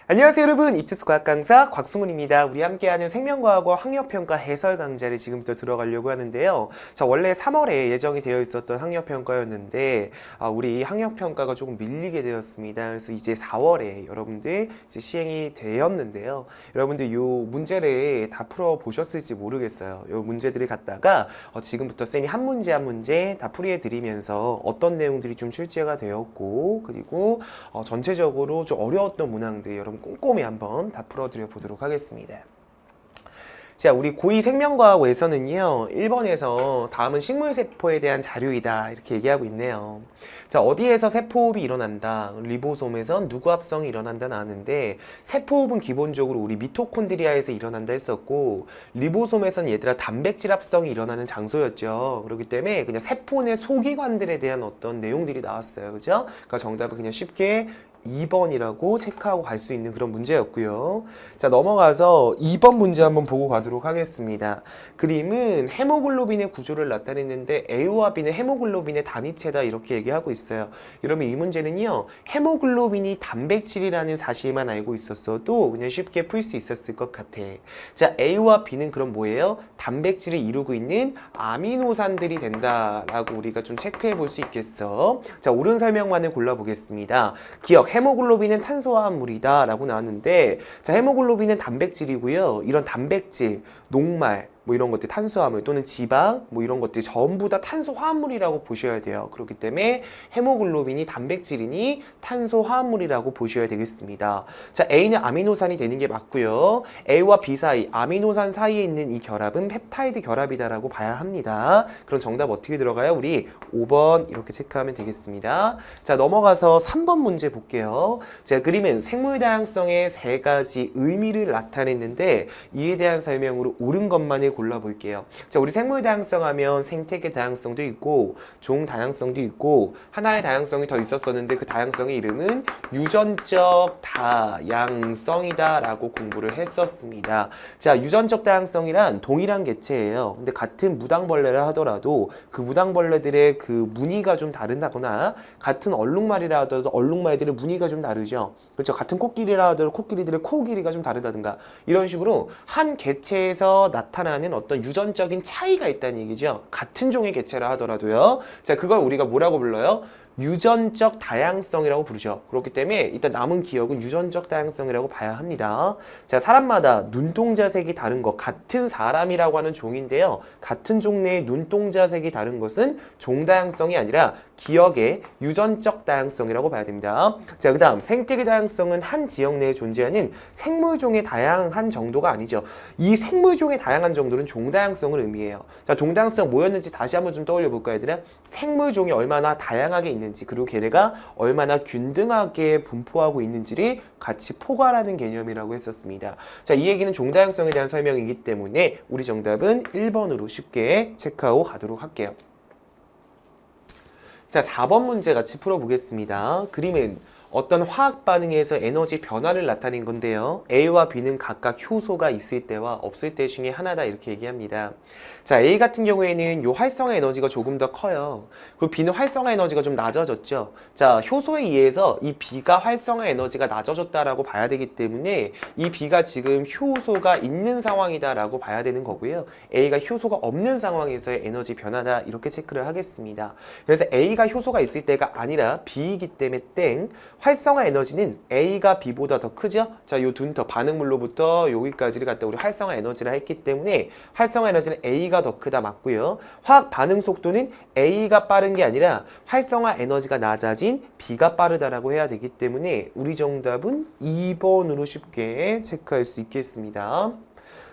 안녕하세요 여러분, 이투스 과학 강사 곽승훈입니다. 우리 함께하는 생명과학과 학력평가 해설 강좌를 지금부터 들어가려고 하는데요. 자, 원래 3월에 예정이 되어 있었던 학력평가였는데 우리 학력평가가 조금 밀리게 되었습니다. 그래서 이제 4월에 여러분들 이제 시행이 되었는데요. 여러분들 요 문제를 다 풀어보셨을지 모르겠어요. 요 문제들을 갖다가 지금부터 쌤이 한 문제 한 문제 다 풀이해 드리면서 어떤 내용들이 좀 출제가 되었고, 그리고 전체적으로 좀 어려웠던 문항들 여러분 꼼꼼히 한번 다 풀어드려 보도록 하겠습니다. 자, 우리 고2 생명과학에서는요, 1번에서 다음은 식물세포에 대한 자료이다 이렇게 얘기하고 있네요. 자, 어디에서 세포호흡이 일어난다? 리보솜에선 누구 합성이 일어난다 나왔는데, 세포호흡은 기본적으로 우리 미토콘드리아에서 일어난다 했었고, 리보솜에선 얘들아 단백질 합성이 일어나는 장소였죠. 그렇기 때문에 그냥 세포 내 소기관들에 대한 어떤 내용들이 나왔어요. 그죠? 그러니까 정답은 그냥 쉽게 2번이라고 체크하고 갈 수 있는 그런 문제였고요. 자, 넘어가서 2번 문제 한번 보고 가도록 하겠습니다. 그림은 헤모글로빈의 구조를 나타냈는데 A와 B는 헤모글로빈의 단위체다 이렇게 얘기하고 있어요. 여러분 이 문제는요, 헤모글로빈이 단백질이라는 사실만 알고 있었어도 그냥 쉽게 풀 수 있었을 것 같아. 자, A와 B는 그럼 뭐예요? 단백질을 이루고 있는 아미노산들이 된다라고 우리가 좀 체크해 볼 수 있겠어. 자, 옳은 설명만을 골라보겠습니다. 기억, 헤모글로빈은 탄수화물이다 라고 나왔는데, 자, 헤모글로빈은 단백질이고요. 이런 단백질, 녹말, 뭐 이런 것들, 탄수화물 또는 지방, 뭐 이런 것들 전부 다 탄소화합물이라고 보셔야 돼요. 그렇기 때문에 헤모글로빈이 단백질이니 탄소화합물이라고 보셔야 되겠습니다. 자, A는 아미노산이 되는 게 맞고요. A와 B 사이, 아미노산 사이에 있는 이 결합은 펩타이드 결합이다라고 봐야 합니다. 그럼 정답 어떻게 들어가요? 우리 5번 이렇게 체크하면 되겠습니다. 자, 넘어가서 3번 문제 볼게요. 자, 그림은 생물 다양성의 세 가지 의미를 나타냈는데, 이에 대한 설명으로 옳은 것만을 골라볼게요. 자, 우리 생물 다양성 하면 생태계 다양성도 있고 종 다양성도 있고 하나의 다양성이 더 있었었는데, 그 다양성의 이름은 유전적 다양성이다 라고 공부를 했었습니다. 자, 유전적 다양성이란 동일한 개체예요. 근데 같은 무당벌레라 하더라도 그 무당벌레들의 그 무늬가 좀 다르다거나, 같은 얼룩말이라 하더라도 얼룩말들의 무늬가 좀 다르죠. 그렇죠. 같은 코끼리라 하더라도 코끼리들의 코 길이가 좀 다르다든가, 이런 식으로 한 개체에서 나타나는 어떤 유전적인 차이가 있다는 얘기죠. 같은 종의 개체라 하더라도요. 자, 그걸 우리가 뭐라고 불러요? 유전적 다양성이라고 부르죠. 그렇기 때문에 일단 남은 기억은 유전적 다양성이라고 봐야 합니다. 자, 사람마다 눈동자색이 다른 것, 같은 사람이라고 하는 종인데요, 같은 종내의 눈동자색이 다른 것은 종다양성이 아니라 기억의 유전적 다양성이라고 봐야 됩니다. 자, 그 다음 생태계 다양성은 한 지역 내에 존재하는 생물종의 다양한 정도가 아니죠. 이 생물종의 다양한 정도는 종다양성을 의미해요. 자, 종다양성 뭐였는지 다시 한번 좀 떠올려 볼까요, 얘들아? 생물종이 얼마나 다양하게 있는지, 그리고 걔네가 얼마나 균등하게 분포하고 있는지를 같이 포괄하는 개념이라고 했었습니다. 자, 이 얘기는 종다양성에 대한 설명이기 때문에 우리 정답은 1번으로 쉽게 체크하고 가도록 할게요. 자, 4번 문제 같이 풀어보겠습니다. 그림은 어떤 화학 반응에서 에너지 변화를 나타낸 건데요, A와 B는 각각 효소가 있을 때와 없을 때 중에 하나다 이렇게 얘기합니다. 자, A 같은 경우에는 요 활성화 에너지가 조금 더 커요. 그리고 B는 활성화 에너지가 좀 낮아졌죠. 자, 효소에 의해서 이 B가 활성화 에너지가 낮아졌다라고 봐야 되기 때문에 이 B가 지금 효소가 있는 상황이다라고 봐야 되는 거고요. A가 효소가 없는 상황에서의 에너지 변화다 이렇게 체크를 하겠습니다. 그래서 A가 효소가 있을 때가 아니라 B이기 때문에 땡. 활성화 에너지는 A가 B보다 더 크죠? 자, 요 둔터 반응물로부터 여기까지를 갖다 우리 활성화 에너지라 했기 때문에 활성화 에너지는 A가 더 크다 맞고요. 화학 반응 속도는 A가 빠른 게 아니라 활성화 에너지가 낮아진 B가 빠르다라고 해야 되기 때문에 우리 정답은 2번으로 쉽게 체크할 수 있겠습니다.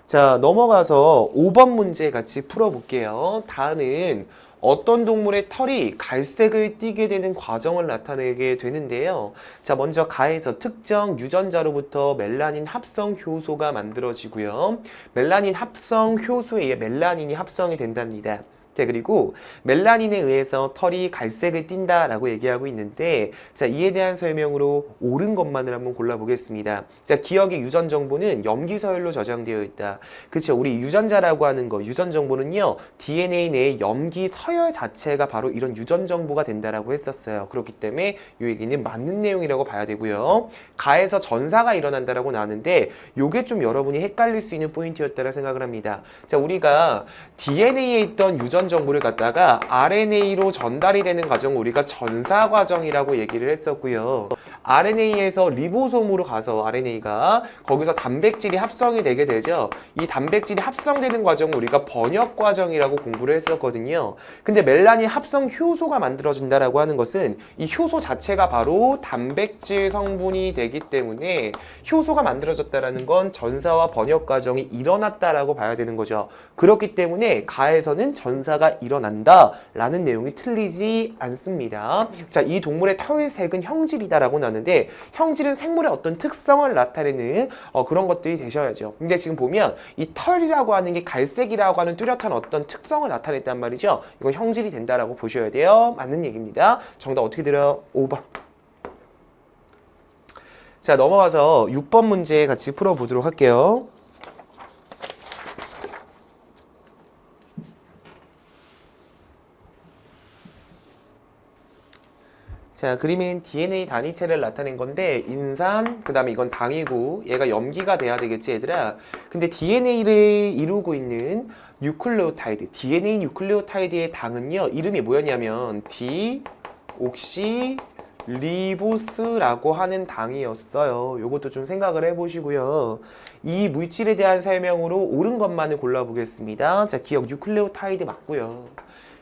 자, 넘어가서 5번 문제 같이 풀어볼게요. 다음은 어떤 동물의 털이 갈색을 띠게 되는 과정을 나타내게 되는데요. 자, 먼저 가에서 특정 유전자로부터 멜라닌 합성 효소가 만들어지고요. 멜라닌 합성 효소에 의해 멜라닌이 합성이 된답니다. 자, 그리고 멜라닌에 의해서 털이 갈색을 띈다라고 얘기하고 있는데, 자, 이에 대한 설명으로 옳은 것만을 한번 골라보겠습니다. 자, 기억의 유전 정보는 염기 서열로 저장되어 있다. 그쵸? 우리 유전자라고 하는 거, 유전 정보는요, DNA 내의 염기 서열 자체가 바로 이런 유전 정보가 된다라고 했었어요. 그렇기 때문에 이 얘기는 맞는 내용이라고 봐야 되고요. 가에서 전사가 일어난다라고 나왔는데, 요게 좀 여러분이 헷갈릴 수 있는 포인트였다고 생각을 합니다. 자, 우리가 DNA에 있던 유전 정보를 갖다가 RNA로 전달이 되는 과정을 우리가 전사 과정이라고 얘기를 했었고요. RNA에서 리보솜으로 가서 RNA가 거기서 단백질이 합성이 되게 되죠. 이 단백질이 합성되는 과정을 우리가 번역 과정이라고 공부를 했었거든요. 근데 멜라닌 합성 효소가 만들어진다라고 하는 것은 이 효소 자체가 바로 단백질 성분이 되기 때문에 효소가 만들어졌다라는 건 전사와 번역 과정이 일어났다라고 봐야 되는 거죠. 그렇기 때문에 가에서는 전사가 일어난다라는 내용이 틀리지 않습니다. 자, 이 동물의 털색은 형질이다라고 나는데 형질은 생물의 어떤 특성을 나타내는 그런 것들이 되셔야죠. 근데 지금 보면 이 털이라고 하는 게 갈색이라고 하는 뚜렷한 어떤 특성을 나타냈단 말이죠. 이건 형질이 된다라고 보셔야 돼요. 맞는 얘기입니다. 정답 어떻게 들어요? 5번. 자, 넘어가서 6번 문제 같이 풀어보도록 할게요. 자, 그림은 DNA 단위체를 나타낸 건데 인산, 그 다음에 이건 당이고 얘가 염기가 돼야 되겠지 얘들아. 근데 DNA를 이루고 있는 뉴클레오타이드, DNA 뉴클레오타이드의 당은요, 이름이 뭐였냐면 디옥시리보스라고 하는 당이었어요. 요것도 좀 생각을 해보시고요. 이 물질에 대한 설명으로 옳은 것만을 골라보겠습니다. 자, 기억 뉴클레오타이드 맞고요.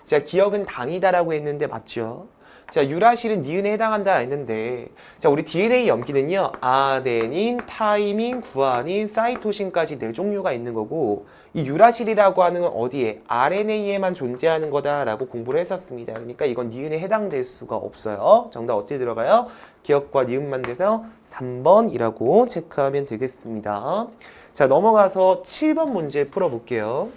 자, 기억은 당이다라고 했는데 맞죠? 자, 유라실은 니은에 해당한다 했는데, 자, 우리 DNA 염기는요, 아데닌, 타이민, 구아닌, 사이토신까지 4종류가 있는 거고, 이 유라실이라고 하는 건 어디에? RNA에만 존재하는 거다라고 공부를 했었습니다. 그러니까 이건 니은에 해당될 수가 없어요. 정답 어떻게 들어가요? 기억과 니은만 돼서 3번이라고 체크하면 되겠습니다. 자, 넘어가서 7번 문제 풀어볼게요.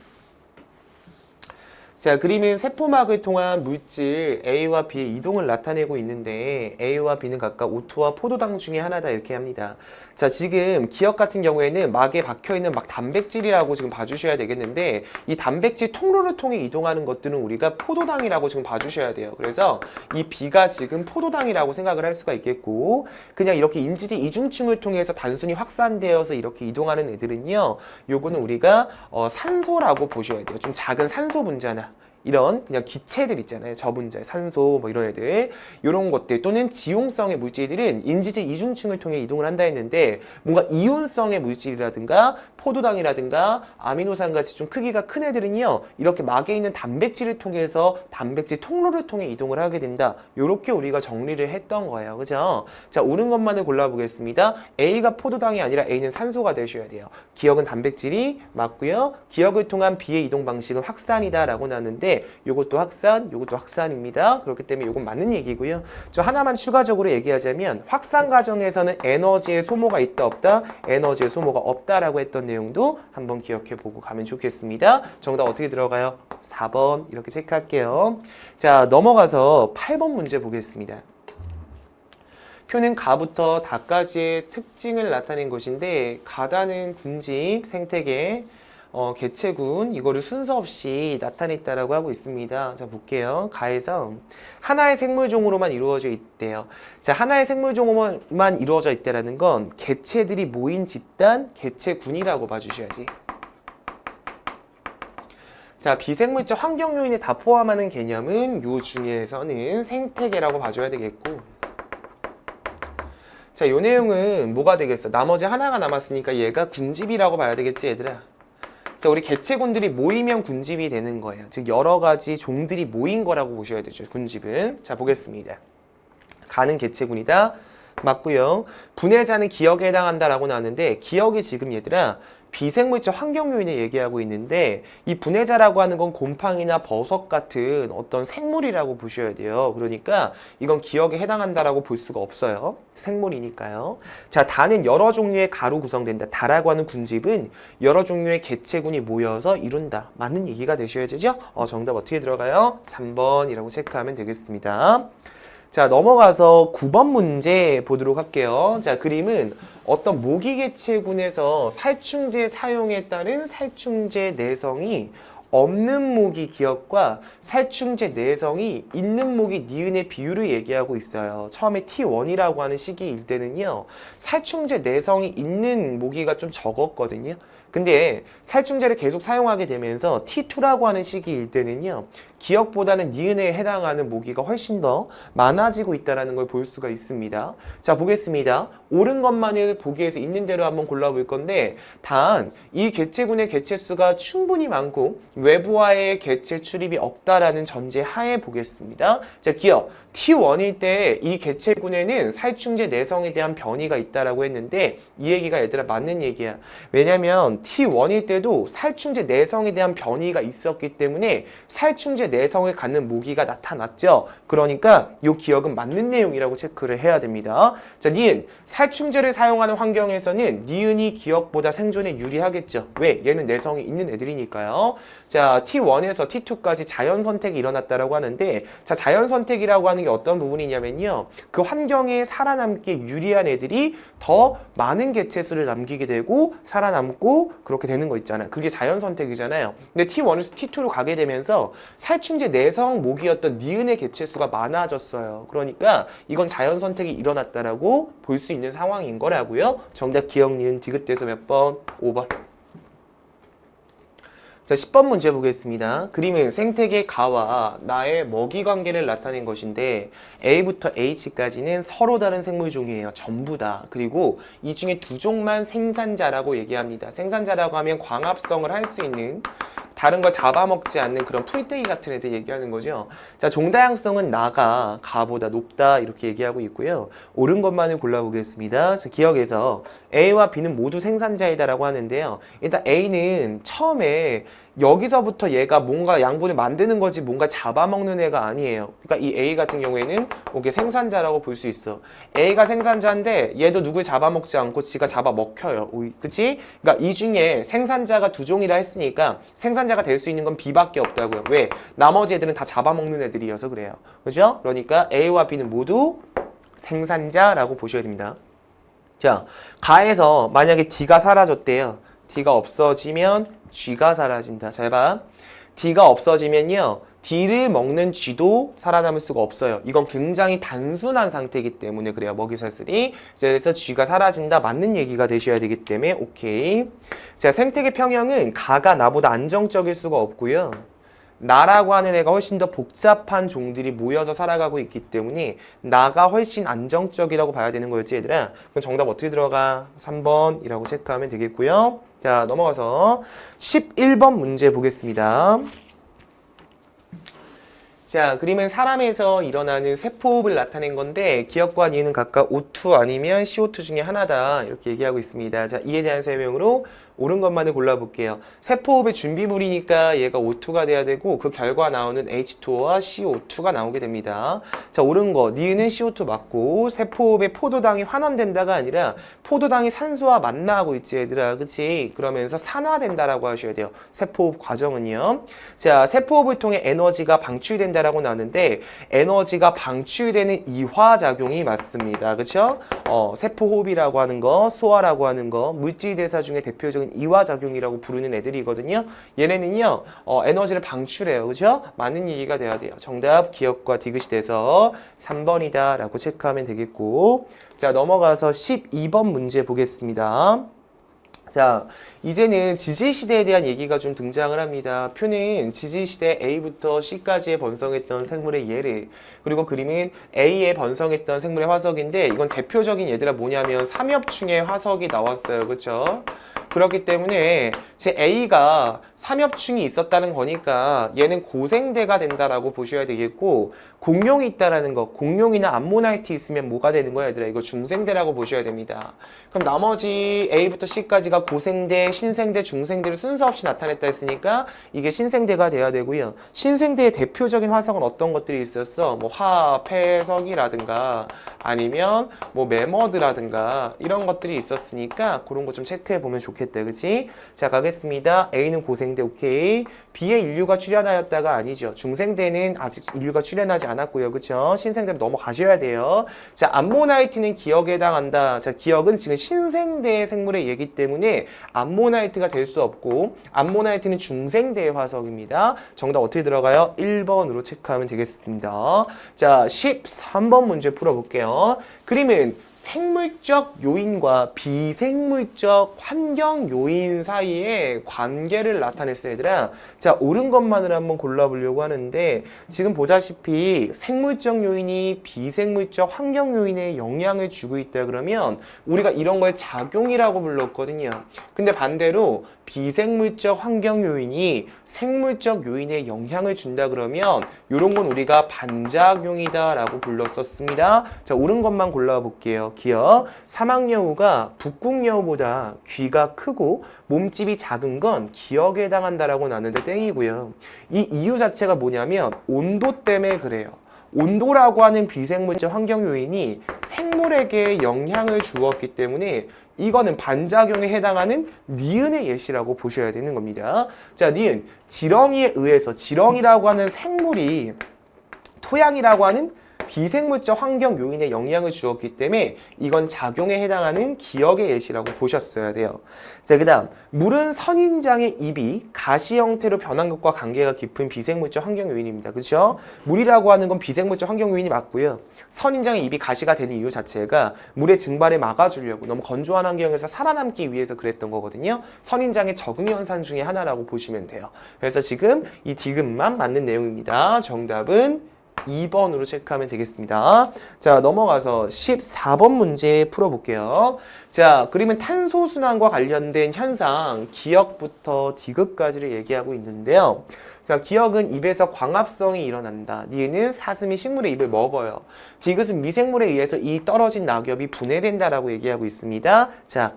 자, 그림은 세포막을 통한 물질 A와 B의 이동을 나타내고 있는데 A와 B는 각각 O2와 포도당 중에 하나다 이렇게 합니다. 자, 지금 기억 같은 경우에는 막에 박혀있는 막 단백질이라고 지금 봐주셔야 되겠는데 이 단백질 통로를 통해 이동하는 것들은 우리가 포도당이라고 지금 봐주셔야 돼요. 그래서 이 B가 지금 포도당이라고 생각을 할 수가 있겠고 그냥 이렇게 인지질 이중층을 통해서 단순히 확산되어서 이렇게 이동하는 애들은요, 요거는 우리가 산소라고 보셔야 돼요. 좀 작은 산소 분자나 이런 그냥 기체들 있잖아요. 저분자, 산소 뭐 이런 애들, 이런 것들 또는 지용성의 물질들은 인지질 이중층을 통해 이동을 한다 했는데 뭔가 이온성의 물질이라든가 포도당이라든가 아미노산 같이 좀 크기가 큰 애들은요, 이렇게 막에 있는 단백질을 통해서 단백질 통로를 통해 이동을 하게 된다. 요렇게 우리가 정리를 했던 거예요. 그죠? 자, 옳은 것만을 골라보겠습니다. A가 포도당이 아니라 A는 산소가 되셔야 돼요. 기억은 단백질이 맞고요. 기억을 통한 B의 이동 방식은 확산이다 라고 나왔는데 요것도 확산, 요것도 확산입니다. 그렇기 때문에 요건 맞는 얘기고요. 저 하나만 추가적으로 얘기하자면 확산 과정에서는 에너지의 소모가 있다 없다? 에너지의 소모가 없다라고 했던 내용도 한번 기억해보고 가면 좋겠습니다. 정답 어떻게 들어가요? 4번 이렇게 체크할게요. 자, 넘어가서 8번 문제 보겠습니다. 표는 가부터 다까지의 특징을 나타낸 것인데 가다는 군집, 생태계, 개체군 이거를 순서 없이 나타냈다라고 하고 있습니다. 자, 볼게요. 가에서 하나의 생물종으로만 이루어져 있대요. 자, 하나의 생물종으로만 이루어져 있다라는 건 개체들이 모인 집단, 개체군이라고 봐주셔야지. 자, 비생물적 환경 요인을 다 포함하는 개념은 요 중에서는 생태계라고 봐줘야 되겠고, 자, 요 내용은 뭐가 되겠어? 나머지 하나가 남았으니까 얘가 군집이라고 봐야 되겠지, 얘들아. 자, 우리 개체군들이 모이면 군집이 되는 거예요. 즉 여러 가지 종들이 모인 거라고 보셔야 되죠. 군집은. 자, 보겠습니다. 가는 개체군이다. 맞고요. 분해자는 기억에 해당한다라고 나왔는데 기억이 지금 얘들아 비생물적 환경 요인을 얘기하고 있는데 이 분해자라고 하는 건 곰팡이나 버섯 같은 어떤 생물이라고 보셔야 돼요. 그러니까 이건 기억에 해당한다라고 볼 수가 없어요. 생물이니까요. 자, 다는 여러 종류의 가로 구성된다. 다라고 하는 군집은 여러 종류의 개체군이 모여서 이룬다. 맞는 얘기가 되셔야 되죠? 정답 어떻게 들어가요? 3번이라고 체크하면 되겠습니다. 자, 넘어가서 9번 문제 보도록 할게요. 자, 그림은 어떤 모기 개체군에서 살충제 사용에 따른 살충제 내성이 없는 모기 기억과 살충제 내성이 있는 모기 니은의 비율을 얘기하고 있어요. 처음에 T1이라고 하는 시기일 때는요, 살충제 내성이 있는 모기가 좀 적었거든요. 근데 살충제를 계속 사용하게 되면서 T2라고 하는 시기일 때는요, 기억보다는 니은에 해당하는 모기가 훨씬 더 많아지고 있다는 걸 볼 수가 있습니다. 자, 보겠습니다. 옳은 것만을 보기에서 있는 대로 한번 골라볼 건데, 단 이 개체군의 개체수가 충분히 많고 외부와의 개체 출입이 없다라는 전제 하에 보겠습니다. 자, 기억 T1일 때 이 개체군에는 살충제 내성에 대한 변이가 있다라고 했는데 이 얘기가 얘들아 맞는 얘기야. 왜냐면 T1일 때도 살충제 내성에 대한 변이가 있었기 때문에 살충제 내성을 갖는 모기가 나타났죠. 그러니까 이 기억은 맞는 내용이라고 체크를 해야 됩니다. 자, 니은 살충제를 사용하는 환경에서는 니은이 기억보다 생존에 유리하겠죠. 왜? 얘는 내성이 있는 애들이니까요. 자, T1에서 T2까지 자연 선택이 일어났다라고 하는데, 자, 자연 선택이라고 하는 게 어떤 부분이냐면요, 그 환경에 살아남기에 유리한 애들이 더 많은 개체수를 남기게 되고 살아남고 그렇게 되는 거 있잖아요. 그게 자연 선택이잖아요. 근데 T1에서 T2로 가게 되면서 살충제 내성 모기였던 니은의 개체수가 많아졌어요. 그러니까 이건 자연 선택이 일어났다라고 볼 수 있는 상황인 거라고요. 정답 기억 니은 디귿대서 몇 번? 5번. 자, 10번 문제 보겠습니다. 그림은 생태계 가와 나의 먹이 관계를 나타낸 것인데 A부터 H까지는 서로 다른 생물 종이에요. 전부 다. 그리고 이 중에 두 종만 생산자라고 얘기합니다. 생산자라고 하면 광합성을 할 수 있는, 다른 걸 잡아먹지 않는 그런 풀떼기 같은 애들 얘기하는 거죠. 자, 종다양성은 나가 가보다 높다 이렇게 얘기하고 있고요. 옳은 것만을 골라보겠습니다. 자, 기억에서 A와 B는 모두 생산자이다라고 하는데요. 일단 A는 처음에 여기서부터 얘가 뭔가 양분을 만드는 거지 뭔가 잡아먹는 애가 아니에요. 그러니까 이 A 같은 경우에는 이게 생산자라고 볼 수 있어. A가 생산자인데 얘도 누굴 잡아먹지 않고 지가 잡아먹혀요. 그치? 그러니까 이 중에 생산자가 두 종이라 했으니까 생산자가 될 수 있는 건 B밖에 없다고요. 왜? 나머지 애들은 다 잡아먹는 애들이어서 그래요. 그죠? 그러니까 A와 B는 모두 생산자라고 보셔야 됩니다. 자, 가에서 만약에 D가 사라졌대요. D가 없어지면 G가 사라진다. 잘 봐. D가 없어지면요, D를 먹는 G도 살아남을 수가 없어요. 이건 굉장히 단순한 상태이기 때문에 그래요. 먹이사슬이. 그래서 G가 사라진다. 맞는 얘기가 되셔야 되기 때문에 오케이. 자, 생태계 평형은 가가 나보다 안정적일 수가 없고요. 나라고 하는 애가 훨씬 더 복잡한 종들이 모여서 살아가고 있기 때문에 나가 훨씬 안정적이라고 봐야 되는 거였지 얘들아. 그럼 정답 어떻게 들어가? 3번이라고 체크하면 되겠고요. 자, 넘어가서 11번 문제 보겠습니다. 자, 그림은 사람에서 일어나는 세포호흡을 나타낸 건데 기억과 니은은 각각 O2 아니면 CO2 중에 하나다 이렇게 얘기하고 있습니다. 자, 이에 대한 설명으로 옳은 것만을 골라볼게요. 세포호흡의 준비물이니까 얘가 O2가 돼야 되고 그 결과 나오는 H2O와 CO2가 나오게 됩니다. 자, 옳은 거 니은은 CO2 맞고 세포호흡의 포도당이 환원된다가 아니라 포도당이 산소와 만나고 있지 얘들아. 그치? 그러면서 산화된다라고 하셔야 돼요. 세포호흡 과정은요. 자, 세포호흡을 통해 에너지가 방출된다라고 나오는데 에너지가 방출되는 이화작용이 맞습니다. 그쵸? 세포호흡이라고 하는 거, 소화라고 하는 거, 물질 대사 중에 대표적인 이화작용이라고 부르는 애들이거든요. 얘네는요, 에너지를 방출해요. 그죠? 맞는 얘기가 돼야 돼요. 정답 기억과 디귿이 돼서 3번이다 라고 체크하면 되겠고. 자, 넘어가서 12번 문제 보겠습니다. 자, 이제는 지질시대에 대한 얘기가 좀 등장을 합니다. 표는 지질시대 A부터 C까지에 번성했던 생물의 예를, 그리고 그림은 A에 번성했던 생물의 화석인데 이건 대표적인 얘들아 뭐냐면 삼엽충의 화석이 나왔어요. 그쵸? 그렇기 때문에 제 A가 삼엽충이 있었다는 거니까 얘는 고생대가 된다라고 보셔야 되겠고, 공룡이 있다라는 거, 공룡이나 암모나이트 있으면 뭐가 되는 거야 얘들아? 이거 중생대라고 보셔야 됩니다. 그럼 나머지 A부터 C까지가 고생대, 신생대, 중생대를 순서 없이 나타냈다 했으니까 이게 신생대가 돼야 되고요. 신생대의 대표적인 화석은 어떤 것들이 있었어? 뭐 화, 폐, 석이라든가 아니면 뭐 매머드라든가 이런 것들이 있었으니까 그런 거 좀 체크해 보면 좋겠다. 그치? 자, 가겠습니다. A는 고생대 오케이. B의 인류가 출현하였다가 아니죠. 중생대는 아직 인류가 출현하지 않았고요. 그쵸? 신생대로 넘어가셔야 돼요. 자, 암모나이트는 기억에 해당한다. 자, 기억은 지금 신생대의 생물의 얘기 때문에 암모나이트가 될 수 없고, 암모나이트는 중생대의 화석입니다. 정답 어떻게 들어가요? 1번으로 체크하면 되겠습니다. 자, 13번 문제 풀어볼게요. 그림은 생물적 요인과 비생물적 환경 요인 사이에 관계를 나타냈어요, 얘들아. 자, 옳은 것만을 한번 골라보려고 하는데, 지금 보다시피 생물적 요인이 비생물적 환경 요인에 영향을 주고 있다 그러면 우리가 이런 걸 작용이라고 불렀거든요. 근데 반대로 비생물적 환경 요인이 생물적 요인에 영향을 준다 그러면 이런 건 우리가 반작용이다 라고 불렀었습니다. 자, 옳은 것만 골라볼게요. 기억. 사막여우가 북극여우보다 귀가 크고 몸집이 작은 건 기억에 해당한다라고 나누는데 땡이고요. 이 이유 자체가 뭐냐면 온도 때문에 그래요. 온도라고 하는 비생물적 환경 요인이 생물에게 영향을 주었기 때문에 이거는 반작용에 해당하는 니은의 예시라고 보셔야 되는 겁니다. 자, 니은. 지렁이에 의해서 지렁이라고 하는 생물이 토양이라고 하는 비생물적 환경 요인에 영향을 주었기 때문에 이건 작용에 해당하는 기억의 예시라고 보셨어야 돼요. 자, 그 다음 물은 선인장의 입이 가시 형태로 변한 것과 관계가 깊은 비생물적 환경 요인입니다. 그렇죠? 물이라고 하는 건 비생물적 환경 요인이 맞고요. 선인장의 입이 가시가 되는 이유 자체가 물의 증발을 막아주려고 너무 건조한 환경에서 살아남기 위해서 그랬던 거거든요. 선인장의 적응 현상 중에 하나라고 보시면 돼요. 그래서 지금 이 디귿만 맞는 내용입니다. 정답은 2번으로 체크하면 되겠습니다. 자, 넘어가서 14번 문제 풀어볼게요. 자, 그러면 탄소순환과 관련된 현상, 기억부터 디귿까지를 얘기하고 있는데요. 자, 기억은 입에서 광합성이 일어난다. 니은 사슴이 식물의 잎을 먹어요. 디귿은 미생물에 의해서 이 떨어진 낙엽이 분해된다라고 얘기하고 있습니다. 자,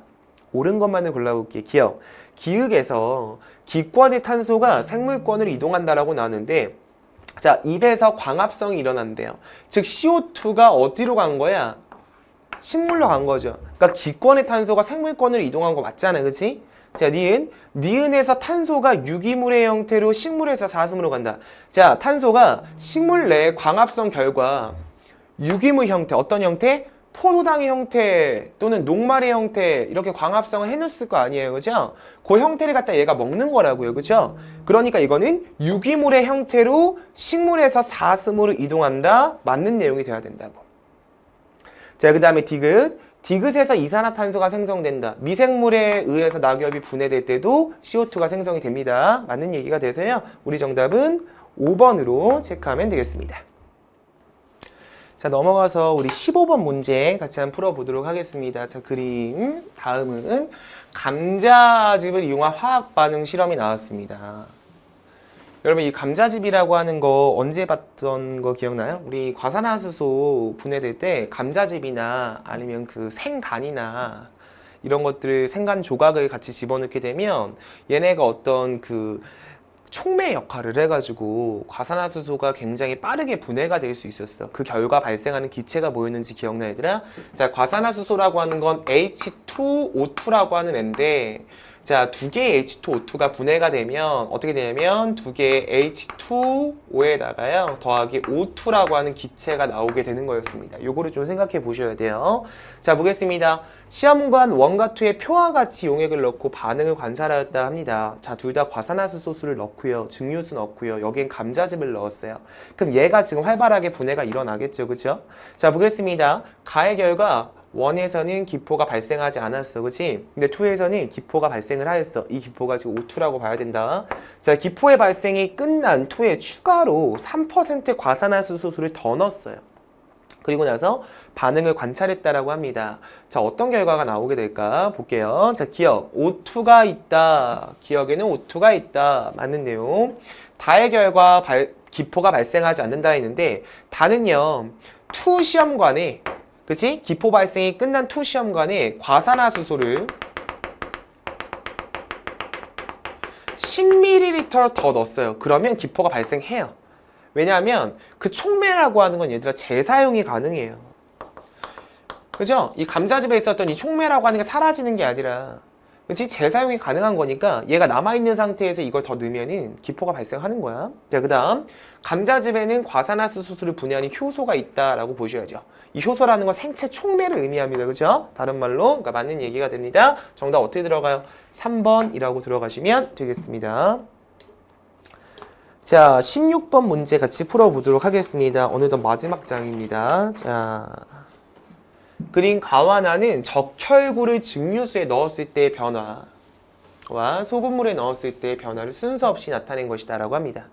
옳은 것만을 골라볼게요. 기억. 기역에서 기권의 탄소가 생물권으로 이동한다라고 나오는데, 자, 입에서 광합성이 일어난대요. 즉 CO2가 어디로 간 거야? 식물로 간 거죠. 그러니까 기권의 탄소가 생물권으로 이동한 거 맞잖아, 그치? 자, 니은에서 탄소가 유기물의 형태로 식물에서 사슴으로 간다. 자, 탄소가 식물 내 광합성 결과 유기물 형태, 어떤 형태? 포도당의 형태 또는 녹말의 형태 이렇게 광합성을 해놨을 거 아니에요, 그죠? 그 형태를 갖다 얘가 먹는 거라고요, 그죠? 그러니까 이거는 유기물의 형태로 식물에서 사슴으로 이동한다, 맞는 내용이 돼야 된다고. 자, 그 다음에 디귿. 디귿에서 이산화탄소가 생성된다. 미생물에 의해서 낙엽이 분해될 때도 CO2가 생성이 됩니다. 맞는 얘기가 돼서요. 우리 정답은 5번으로 체크하면 되겠습니다. 자, 넘어가서 우리 15번 문제 같이 한번 풀어보도록 하겠습니다. 자, 그림. 다음은 감자즙을 이용한 화학 반응 실험이 나왔습니다. 여러분, 이 감자즙이라고 하는 거 언제 봤던 거 기억나요? 우리 과산화수소 분해될 때 감자즙이나 아니면 그 생간이나 이런 것들을 생간 조각을 같이 집어넣게 되면 얘네가 어떤 그 촉매 역할을 해가지고 과산화수소가 굉장히 빠르게 분해가 될 수 있었어. 그 결과 발생하는 기체가 뭐였는지 기억나, 얘들아? 자, 과산화수소라고 하는 건 H2O2라고 하는 애인데, 자, 두 개의 H2O2가 분해가 되면 어떻게 되냐면 두 개의 H2O에다가요 더하기 O2라고 하는 기체가 나오게 되는 거였습니다. 요거를 좀 생각해 보셔야 돼요. 자, 보겠습니다. 시험관 1과 2에 표와 같이 용액을 넣고 반응을 관찰하였다 합니다. 자, 둘 다 과산화수소를 넣고요, 증류수 넣고요, 여기엔 감자즙을 넣었어요. 그럼 얘가 지금 활발하게 분해가 일어나겠죠, 그쵸? 자, 보겠습니다. 가의 결과 1에서는 기포가 발생하지 않았어, 그치? 근데 2에서는 기포가 발생을 하였어. 이 기포가 지금 O2라고 봐야 된다. 자, 기포의 발생이 끝난 2에 추가로 3% 과산화수소를 더 넣었어요. 그리고 나서 반응을 관찰했다라고 합니다. 자, 어떤 결과가 나오게 될까 볼게요. 자, 기억, O2가 있다. 기억에는 O2가 있다. 맞는 내용. 다의 결과 기포가 발생하지 않는다 했는데 다는요. 투 시험관에 그치? 기포 발생이 끝난 투 시험관에 과산화수소를 10ml 더 넣었어요. 그러면 기포가 발생해요. 왜냐하면 그 촉매라고 하는 건 얘들아 재사용이 가능해요. 그죠? 이 감자즙에 있었던 이 촉매라고 하는 게 사라지는 게 아니라 그치? 재사용이 가능한 거니까 얘가 남아있는 상태에서 이걸 더 넣으면은 기포가 발생하는 거야. 자, 그 다음 감자즙에는 과산화수소를 분해하는 효소가 있다라고 보셔야죠. 이 효소라는 건 생체 촉매를 의미합니다. 그죠? 다른 말로 그러니까 맞는 얘기가 됩니다. 정답 어떻게 들어가요? 3번이라고 들어가시면 되겠습니다. 자, 16번 문제 같이 풀어보도록 하겠습니다. 어느덧 마지막 장입니다. 자, 그린 가와나는 적혈구를 증류수에 넣었을 때의 변화와 소금물에 넣었을 때의 변화를 순서 없이 나타낸 것이다 라고 합니다.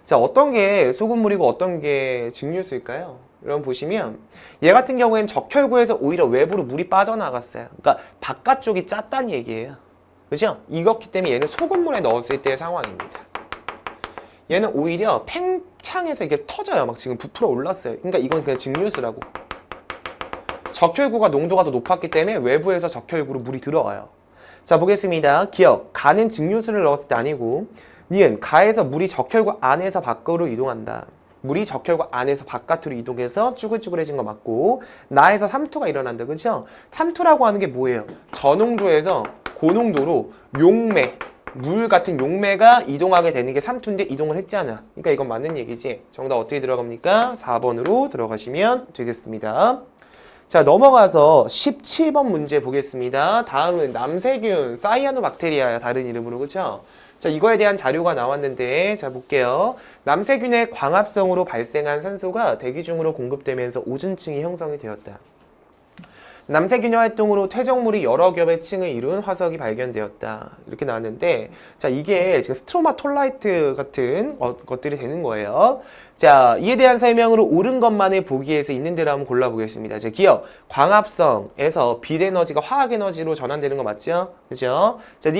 자, 어떤 게 소금물이고 어떤 게 증류수일까요? 여러분 보시면 얘 같은 경우에는 적혈구에서 오히려 외부로 물이 빠져나갔어요. 그러니까 바깥쪽이 짰다는 얘기예요. 그죠? 이렇기 때문에 얘는 소금물에 넣었을 때의 상황입니다. 얘는 오히려 팽창해서 이게 터져요. 막 지금 부풀어 올랐어요. 그러니까 이건 그냥 증류수라고. 적혈구가 농도가 더 높았기 때문에 외부에서 적혈구로 물이 들어와요. 자, 보겠습니다. 기억, 가는 증류수를 넣었을 때 아니고 니은, 가에서 물이 적혈구 안에서 밖으로 이동한다. 물이 적혈구 안에서 바깥으로 이동해서 쭈글쭈글해진 거 맞고 나에서 삼투가 일어난다. 그렇죠? 삼투라고 하는 게 뭐예요? 저농도에서 고농도로 용매, 물 같은 용매가 이동하게 되는 게 삼투인데 이동을 했잖아. 그러니까 이건 맞는 얘기지. 정답 어떻게 들어갑니까? 4번으로 들어가시면 되겠습니다. 자, 넘어가서 17번 문제 보겠습니다. 다음은 남세균, 사이아노박테리아야. 다른 이름으로. 그렇죠? 자, 이거에 대한 자료가 나왔는데 자, 볼게요. 남세균의 광합성으로 발생한 산소가 대기 중으로 공급되면서 오존층이 형성이 되었다. 남세균의 활동으로 퇴적물이 여러 겹의 층을 이룬 화석이 발견되었다. 이렇게 나왔는데 자, 이게 지금 스트로마톨라이트 같은 것들이 되는 거예요. 자, 이에 대한 설명으로 옳은 것만을 보기 위해서 있는 대로 한번 골라보겠습니다. 자, 기억, 광합성에서 빛에너지가 화학에너지로 전환되는 거 맞죠? 그죠? 자,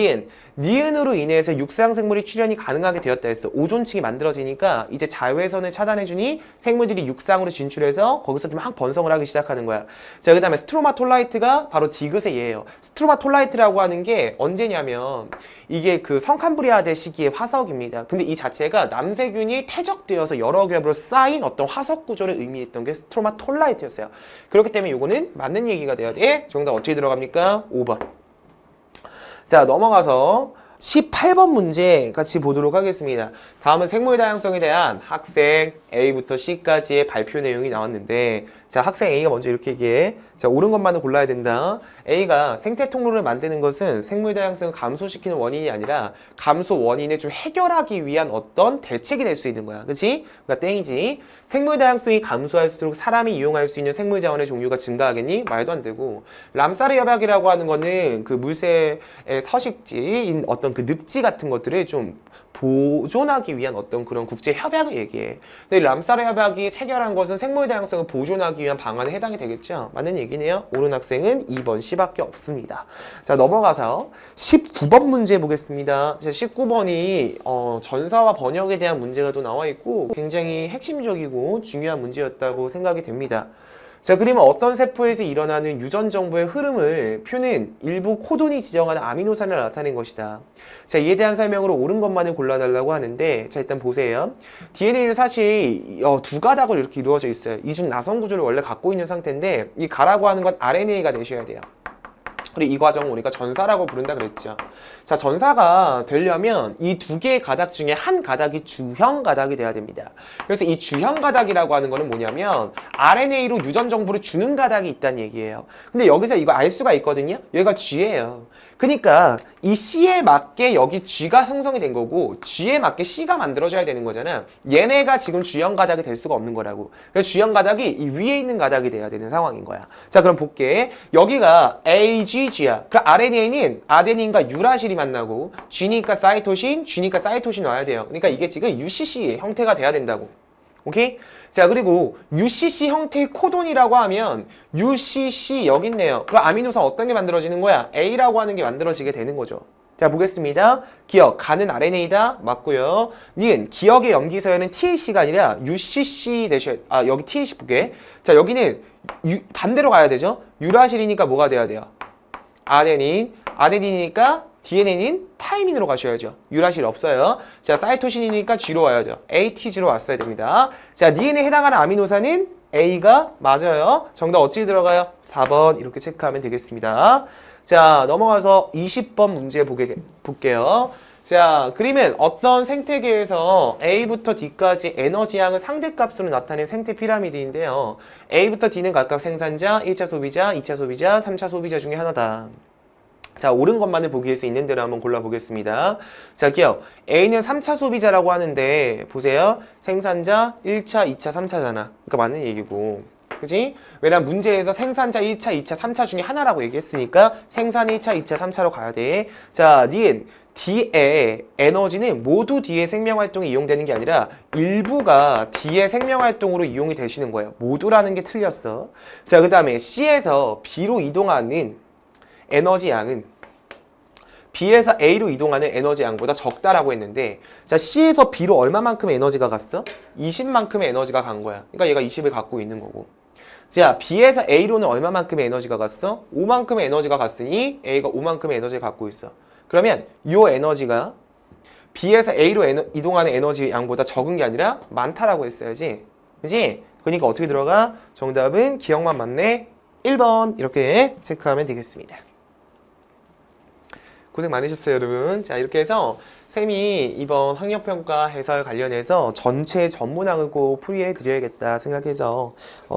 니은으로 인해서 육상생물이 출현이 가능하게 되었다 했어. 오존층이 만들어지니까 이제 자외선을 차단해주니 생물들이 육상으로 진출해서 거기서 막 번성을 하기 시작하는 거야. 자, 그 다음에 스트로마톨라이트가 바로 디귿의 예예요. 스트로마톨라이트라고 하는 게 언제냐면 이게 그 성캄브리아대 시기의 화석입니다. 근데 이 자체가 남세균이 퇴적되어서 여러 겹으로 쌓인 어떤 화석 구조를 의미했던 게 스트로마톨라이트였어요. 그렇기 때문에 이거는 맞는 얘기가 돼야 돼. 정답 어떻게 들어갑니까? 5번. 자, 넘어가서 18번 문제 같이 보도록 하겠습니다. 다음은 생물 다양성에 대한 학생 A부터 C까지의 발표 내용이 나왔는데 자, 학생 A가 먼저 이렇게 얘기해. 자, 옳은 것만을 골라야 된다. A가 생태 통로를 만드는 것은 생물 다양성을 감소시키는 원인이 아니라 감소 원인을 좀 해결하기 위한 어떤 대책이 될 수 있는 거야. 그치? 그러니까 땡이지. 생물 다양성이 감소할수록 사람이 이용할 수 있는 생물 자원의 종류가 증가하겠니? 말도 안 되고. 람사르 협약이라고 하는 거는 그 물새의 서식지인 어떤 그 늪지 같은 것들을 좀 보존하기 위한 어떤 그런 국제 협약을 얘기해. 근데 람사르 협약이 체결한 것은 생물 다양성을 보존하기 위한 방안에 해당이 되겠죠? 맞는 얘기네요. 옳은 학생은 2번 C밖에 없습니다. 자, 넘어가서 19번 문제 보겠습니다. 19번이 전사와 번역에 대한 문제가 또 나와 있고 굉장히 핵심적이고 중요한 문제였다고 생각이 됩니다. 자, 그러면 어떤 세포에서 일어나는 유전 정보의 흐름을 표는 일부 코돈이 지정하는 아미노산을 나타낸 것이다. 자, 이에 대한 설명으로 옳은 것만을 골라달라고 하는데 자, 일단 보세요. DNA는 사실 두 가닥으로 이렇게 이루어져 있어요. 이중 나선 구조를 원래 갖고 있는 상태인데 이 가라고 하는 건 RNA가 되셔야 돼요. 그리고 이 과정을 우리가 전사라고 부른다 그랬죠. 자, 전사가 되려면 이 두 개의 가닥 중에 한 가닥이 주형 가닥이 돼야 됩니다. 그래서 이 주형 가닥이라고 하는 거는 뭐냐면 RNA로 유전 정보를 주는 가닥이 있다는 얘기예요. 근데 여기서 이거 알 수가 있거든요. 얘가 G예요. 그러니까 이 C에 맞게 여기 G가 형성이 된 거고 G에 맞게 C가 만들어져야 되는 거잖아. 얘네가 지금 주형 가닥이 될 수가 없는 거라고. 그래서 주형 가닥이 이 위에 있는 가닥이 돼야 되는 상황인 거야. 자, 그럼 볼게. 여기가 AGG야. 그럼 RNA는 아데닌과 유라실이 만나고 G니까 사이토신, G니까 사이토신 와야 돼요. 그러니까 이게 지금 UCC 형태가 돼야 된다고. 오케이? 자, 그리고 UCC 형태의 코돈이라고 하면 UCC 여기 있네요. 그럼 아미노산 어떤 게 만들어지는 거야? A라고 하는 게 만들어지게 되는 거죠. 자, 보겠습니다. 기억, 가는 RNA다. 맞고요. 니은, 기억의 염기서열은 TAC가 아니라 UCC 여기 TAC 볼게. 자, 여기는 반대로 가야 되죠? 유라실이니까 뭐가 돼야 돼요? 아데닌, 아데닌이니까 DNA는 타이민으로 가셔야죠. 유라실 없어요. 자, 사이토신이니까 G로 와야죠. ATG로 왔어야 됩니다. 자, 니은에 해당하는 아미노산은 A가 맞아요. 정답 어찌 들어가요? 4번 이렇게 체크하면 되겠습니다. 자, 넘어가서 20번 문제 볼게요. 자, 그림은 어떤 생태계에서 A부터 D까지 에너지양을 상대값으로 나타낸 생태 피라미드인데요. A부터 D는 각각 생산자, 1차 소비자, 2차 소비자, 3차 소비자 중에 하나다. 자, 옳은 것만을 보기 위해서 있는 대로 한번 골라보겠습니다. 자, 기억. A는 3차 소비자라고 하는데, 보세요. 생산자 1차, 2차, 3차잖아. 그러니까 맞는 얘기고. 그지? 왜냐면 문제에서 생산자 1차, 2차, 3차 중에 하나라고 얘기했으니까 생산 1차, 2차, 3차로 가야 돼. 자, 니은. D의 에너지는 모두 D의 생명활동에 이용되는 게 아니라 일부가 D의 생명활동으로 이용이 되시는 거예요. 모두라는 게 틀렸어. 자, 그 다음에 C에서 B로 이동하는 에너지 양은 B에서 A로 이동하는 에너지 양보다 적다라고 했는데, 자, C에서 B로 얼마만큼의 에너지가 갔어? 20만큼의 에너지가 간 거야. 그러니까 얘가 20을 갖고 있는 거고. 자, B에서 A로는 얼마만큼의 에너지가 갔어? 5만큼의 에너지가 갔으니 A가 5만큼의 에너지를 갖고 있어. 그러면 이 에너지가 B에서 A로 이동하는 에너지 양보다 적은 게 아니라 많다라고 했어야지. 그지? 그러니까 어떻게 들어가? 정답은 기억만 맞네. 1번 이렇게 체크하면 되겠습니다. 고생 많으셨어요, 여러분. 자, 이렇게 해서 쌤이 이번 학력평가 해설 관련해서 전체 전문항을 꼭 풀이해 드려야겠다 생각해서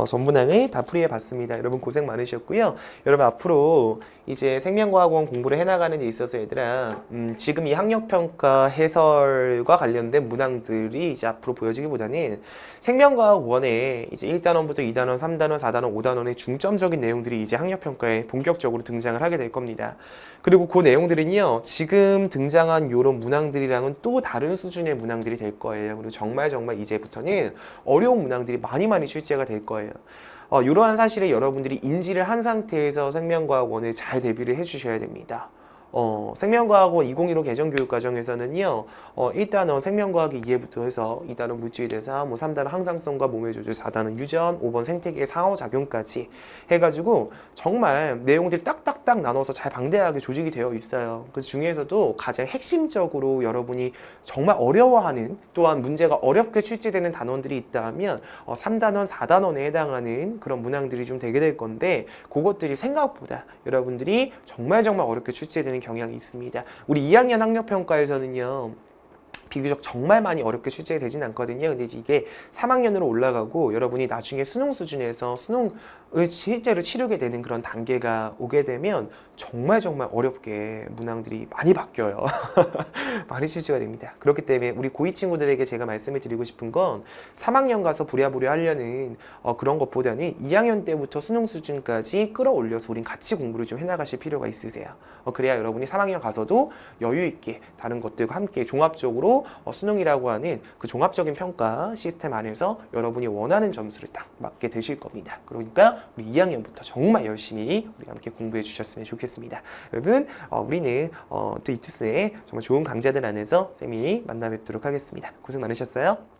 전문항을 다 풀이해 봤습니다. 여러분 고생 많으셨고요. 여러분 앞으로 이제 생명과학원 공부를 해나가는 데 있어서 얘들아, 지금 이 학력평가 해설과 관련된 문항들이 이제 앞으로 보여지기보다는 생명과학원에 이제 1단원부터 2단원, 3단원, 4단원, 5단원의 중점적인 내용들이 이제 학력평가에 본격적으로 등장을 하게 될 겁니다. 그리고 그 내용들은요, 지금 등장한 요런 문항들이랑은 또 다른 수준의 문항들이 될 거예요. 그리고 정말 이제부터는 어려운 문항들이 많이 출제가 될 거예요. 이러한 사실을 여러분들이 인지를 한 상태에서 생명과학원을 잘 대비를 해주셔야 됩니다. 생명과학원 2015 개정교육과정에서는요, 1단원 생명과학의 이해부터 해서 2단원 물질에 대해서 3단원 항상성과 몸의 조절, 4단원 유전, 5번 생태계의 상호작용까지 해가지고 정말 내용들이 딱딱딱 나눠서 잘 방대하게 조직이 되어 있어요. 그 중에서도 가장 핵심적으로 여러분이 정말 어려워하는, 또한 문제가 어렵게 출제되는 단원들이 있다면 3단원, 4단원에 해당하는 그런 문항들이 좀 되게 될 건데, 그것들이 생각보다 여러분들이 정말 어렵게 출제되는 경향이 있습니다. 우리 2학년 학력평가에서는요, 비교적 정말 많이 어렵게 출제가 되진 않거든요. 근데 이게 3학년으로 올라가고 여러분이 나중에 수능 수준에서 수능을 실제로 치르게 되는 그런 단계가 오게 되면 정말 어렵게 문항들이 많이 바뀌어요. 많이 출제가 됩니다. 그렇기 때문에 우리 고2 친구들에게 제가 말씀을 드리고 싶은 건 3학년 가서 부랴부랴 하려는 그런 것보다는 2학년 때부터 수능 수준까지 끌어올려서 우린 같이 공부를 좀 해나가실 필요가 있으세요. 그래야 여러분이 3학년 가서도 여유 있게 다른 것들과 함께 종합적으로 수능이라고 하는 그 종합적인 평가 시스템 안에서 여러분이 원하는 점수를 딱 맞게 되실 겁니다. 그러니까 우리 2학년부터 정말 열심히 우리 함께 공부해 주셨으면 좋겠습니다. 여러분, 우리는 또 이투스의 정말 좋은 강좌들 안에서 쌤이 만나 뵙도록 하겠습니다. 고생 많으셨어요.